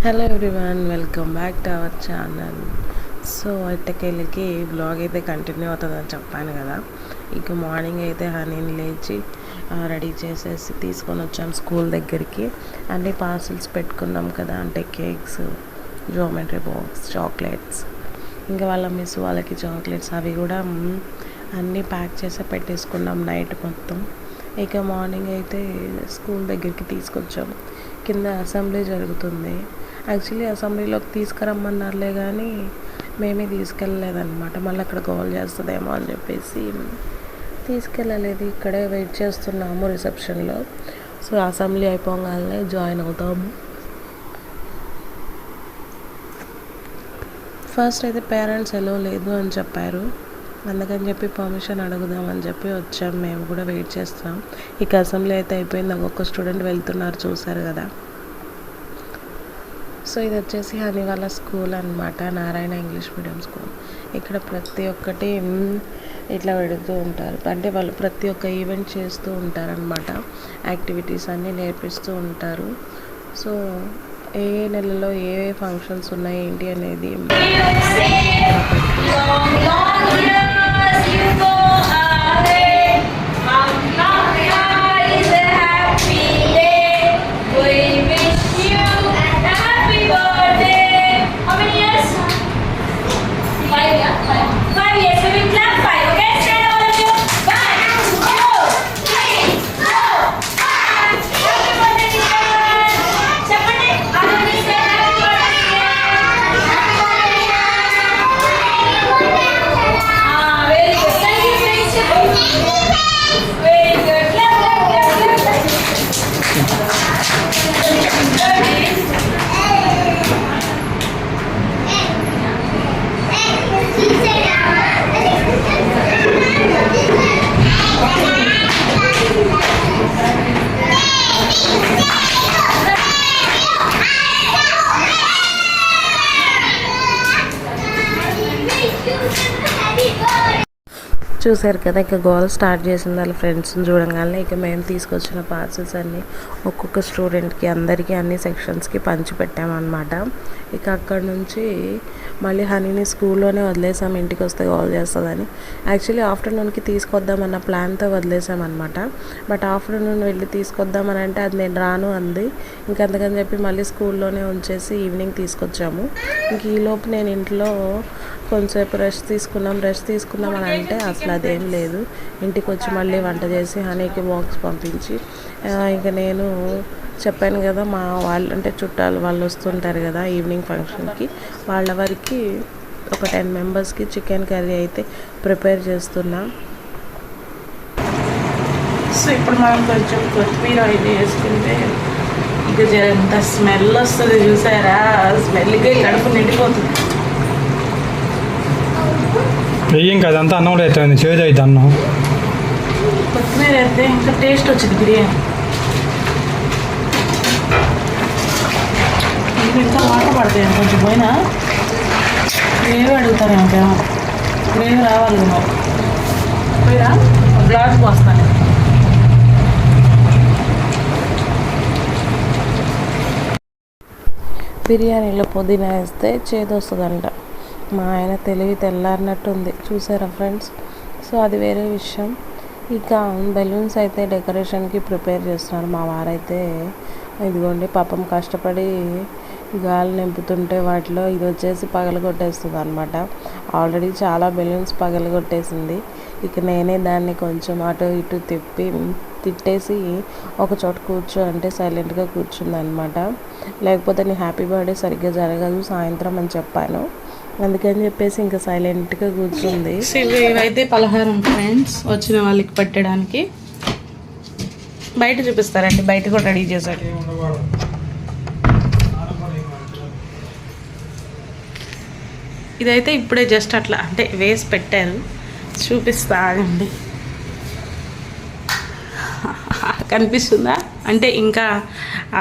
Hello everyone, welcome back to our channel. So ఎట్టకెళ్ళకి blog అయితే continue అవుతుందని చెప్పాను కదా. ఇక మార్నింగ్ అయితే హనీని లేచి రెడీ చేసేసి తీసుకొని వచ్చాం స్కూల్ దగ్గరికి. అన్ని పార్సల్స్ పెట్టుకున్నాం కదా, అంటే కేక్స్, జోమెట్రీ బాక్స్, చాక్లెట్స్, ఇంకా వాళ్ళ మిస్ వాళ్ళకి చాక్లెట్స్ అవి కూడా అన్నీ ప్యాక్ చేసి పెట్టేసుకున్నాం నైట్ మొత్తం. ఇక మార్నింగ్ అయితే స్కూల్ దగ్గరికి తీసుకొచ్చాం. కింద అసెంబ్లీ జరుగుతుంది. యాక్చువల్లీ అసెంబ్లీలోకి తీసుకురమ్మన్నారులే కానీ మేమే తీసుకెళ్ళలేదన్నమాట. మళ్ళీ అక్కడ గోల్ చేస్తుందేమో అని చెప్పేసి తీసుకెళ్ళలేదు. ఇక్కడే వెయిట్ చేస్తున్నాము రిసెప్షన్లో. సో అసెంబ్లీ అయిపోగానే జాయిన్ అవుతాము. ఫస్ట్ అయితే పేరెంట్స్ ఎలో లేదు అని చెప్పారు. అందుకని చెప్పి పర్మిషన్ అడుగుదామని చెప్పి వచ్చాం. మేము కూడా వెయిట్ చేస్తాం. ఇక అసెంబ్లీ అయితే అయిపోయింది. ఒక్కొక్క స్టూడెంట్ వెళ్తున్నారు, చూసారు కదా. సో ఇది వచ్చేసి హనీ వాళ్ళ స్కూల్ అనమాట, నారాయణ ఇంగ్లీష్ మీడియం స్కూల్. ఇక్కడ ప్రతి ఒక్కటి ఇట్లా పెడుతూ ఉంటారు. అంటే వాళ్ళు ప్రతి ఒక్క ఈవెంట్ చేస్తూ ఉంటారనమాట. యాక్టివిటీస్ అన్నీ నేర్పిస్తూ ఉంటారు. సో ఏ నెలలో ఏ ఫంక్షన్స్ ఉన్నాయి ఏంటి అనేది చూసారు కదా. ఇక గోల్ స్టార్ట్ చేసింది వాళ్ళ ఫ్రెండ్స్ని చూడగానే. ఇక మేము తీసుకొచ్చిన పార్సల్స్ అన్నీ ఒక్కొక్క స్టూడెంట్కి అందరికీ అన్ని సెక్షన్స్కి పంచి పెట్టామన్నమాట. ఇక అక్కడ నుంచి మళ్ళీ హనీని స్కూల్లోనే వదిలేసాం, ఇంటికి వస్తే గోల్ చేస్తుందని. యాక్చువల్లీ ఆఫ్టర్నూన్కి తీసుకొద్దామన్న ప్లాన్తో వదిలేసామన్నమాట. బట్ ఆఫ్టర్నూన్ వెళ్ళి తీసుకొద్దామని అంటే అది నేను రాను అంది. ఇంక అందుకని చెప్పి మళ్ళీ స్కూల్లోనే ఉంచేసి ఈవినింగ్ తీసుకొచ్చాము. ఇంక ఈలోపు నేను ఇంట్లో కొంచెంసేపు రెస్ట్ తీసుకుందాం అని అంటే అసలు అదేం లేదు. ఇంటికి వచ్చి మళ్ళీ వంట చేసి హనీకి బాక్స్ పంపించి ఇంకా నేను చెప్పాను కదా, మా వాళ్ళు అంటే చుట్టాలు వాళ్ళు వస్తుంటారు కదా ఈవినింగ్ ఫంక్షన్కి, వాళ్ళ వరకు ఒక 10 మెంబర్స్కి చికెన్ కర్రీ అయితే ప్రిపేర్ చేస్తున్నా. సో ఇప్పుడు మనం కొంచెం కొత్తిమీర ఇది వేసుకుంటే ఇక ఎంత స్మెల్ వస్తుంది చూసారా. స్మెల్గా కడుపు నిండిపోతుంది. వెయ్యం కదా, అంతా అన్నంలో అవుతుంది, చేదు అవుతుంది అన్నం. కొత్తిమీర అయితే ఇంకా టేస్ట్ వచ్చింది బిర్యానీ. ఇది ఇంకా వాటర్ పడతాయి కొంచెం పోయినా. గ్రేవీ అడుగుతాను ఇంకేమో, గ్రేవీ రావాలి కదా. పోయినా గ్లాస్ పోస్తాను. బిర్యానీలో పుదీనా వేస్తే చేదు వస్తుందంట. మా ఆయన తెలివి తెల్లారినట్టుంది, చూసారా ఫ్రెండ్స్. సో అది వేరే విషయం. ఇక బెలూన్స్ అయితే డెకరేషన్కి ప్రిపేర్ చేస్తున్నారు మా వారైతే. ఇదిగోండి పాపం కష్టపడి గాలి నింపుతుంటే వాటిలో ఇది వచ్చేసి పగలగొట్టేస్తుంది అనమాట. ఆల్రెడీ చాలా బెలూన్స్ పగలగొట్టేసింది. ఇక నేనే దాన్ని కొంచెం అటు ఇటు తిట్టేసి ఒక చోట కూర్చో అంటే సైలెంట్గా కూర్చుంది అనమాట. లేకపోతే నీ హ్యాపీ బర్త్డే సరిగ్గా జరగదు సాయంత్రం అని చెప్పాను. అందుకని చెప్పేసి ఇంకా సైలెంట్గా కూర్చుంది. ఇవైతే పలహారం ఫ్రెండ్స్, వచ్చిన వాళ్ళకి పెట్టడానికి. బయట చూపిస్తారండి, బయట కూడా రెడీ చేశారు. ఇదైతే ఇప్పుడే జస్ట్ అట్లా అంటే వేసి పెట్టారు, చూపిస్తానండి. కనిపిస్తుందా అంటే ఇంకా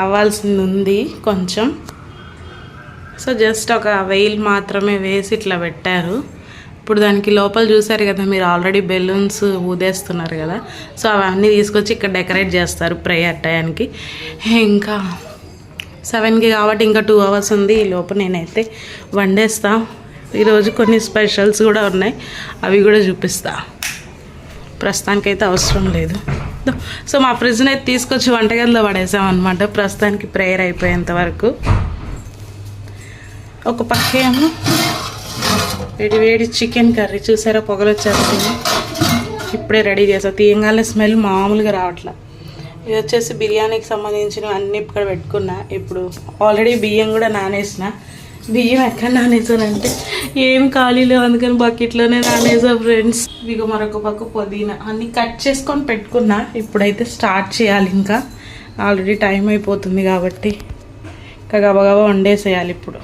అవ్వాల్సింది ఉంది కొంచెం. సో జస్ట్ ఒక వెయిల్ మాత్రమే వేసి ఇట్లా పెట్టారు. ఇప్పుడు దానికి లోపల చూసారు కదా మీరు, ఆల్రెడీ బెలూన్స్ ఊదేస్తున్నారు కదా. సో అవన్నీ తీసుకొచ్చి ఇక్కడ డెకరేట్ చేస్తారు ప్రేయర్ టయానికి. ఇంకా 7కి కాబట్టి ఇంకా 2 అవర్స్ ఉంది. ఈ లోపు నేనైతే వండేస్తా. ఈరోజు కొన్ని స్పెషల్స్ కూడా ఉన్నాయి, అవి కూడా చూపిస్తా. ప్రస్తుతానికైతే అవసరం లేదు. సో మా ఫ్రిడ్జ్ని అయితే తీసుకొచ్చి వంటగదిలో పడేసాం అనమాట, ప్రస్తుతానికి ప్రేయర్ అయిపోయేంత వరకు. ఒక పక్కేమో వేడి వేడి చికెన్ కర్రీ, చూసారా పొగలు వచ్చేస్తుంది. ఇప్పుడే రెడీ చేసా, తీయంగానే స్మెల్ మామూలుగా రావట్లా. ఇది వచ్చేసి బిర్యానీకి సంబంధించినవి అన్నీ ఇక్కడ పెట్టుకున్నా. ఇప్పుడు ఆల్రెడీ బియ్యం కూడా నానేసిన. బియ్యం ఎక్కడ నానేసానంటే ఏం ఖాళీ లేవు, అందుకని బకెట్లోనే నానేసా ఫ్రెండ్స్. ఇక మరొక పక్క పుదీనా అన్నీ కట్ చేసుకొని పెట్టుకున్నా. ఇప్పుడైతే స్టార్ట్ చేయాలి. ఇంకా ఆల్రెడీ టైం అయిపోతుంది కాబట్టి ఇంకా గబగబా వండేసేయాలి ఇప్పుడు.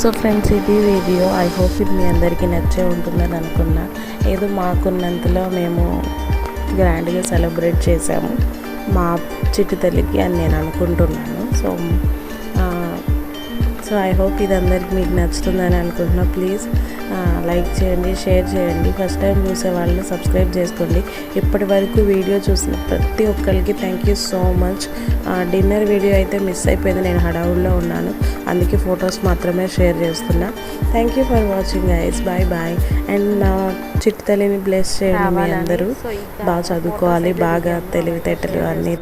సో ఫ్రెండ్స్, ఇది వీడియో. ఐ హోప్ ఇది మీ అందరికీ నచ్చే ఉంటుందని అనుకున్నా. ఏదో మాకున్నంతలో మేము గ్రాండ్గా సెలబ్రేట్ చేసాము మా చిట్టి తల్లికి అని నేను అనుకుంటున్నాను. సో ఐ హోప్ ఇది అందరికి మీకు నచ్చుతుందని అనుకుంటున్నా. ప్లీజ్ లైక్ చేయండి, షేర్ చేయండి. ఫస్ట్ టైం చూసే వాళ్ళు సబ్స్క్రైబ్ చేసుకోండి. ఇప్పటి వరకు వీడియో చూసిన ప్రతి ఒక్కరికి thank you so much. Dinner video అయితే మిస్ అయిపోయింది, నేను హడావుల్లో ఉన్నాను, అందుకే ఫొటోస్ మాత్రమే షేర్ చేస్తున్నా. Thank you for watching guys. Bye bye. And నా చిట్టి తల్లిని బ్లెస్ చేయండి. మీ అందరూ బాగా చదువుకోవాలి, బాగా తెలివితేటలు అన్నీ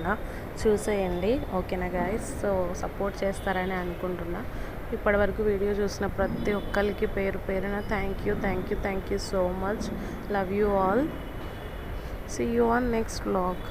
చూసేయండి. ఓకేనా గైస్? సో సపోర్ట్ చేస్తారని అనుకుంటున్నా. ఇప్పటివరకు వీడియో చూసిన ప్రతి ఒక్కరికి పేరు పేరున thank you so much. Love you all. See you on next vlog.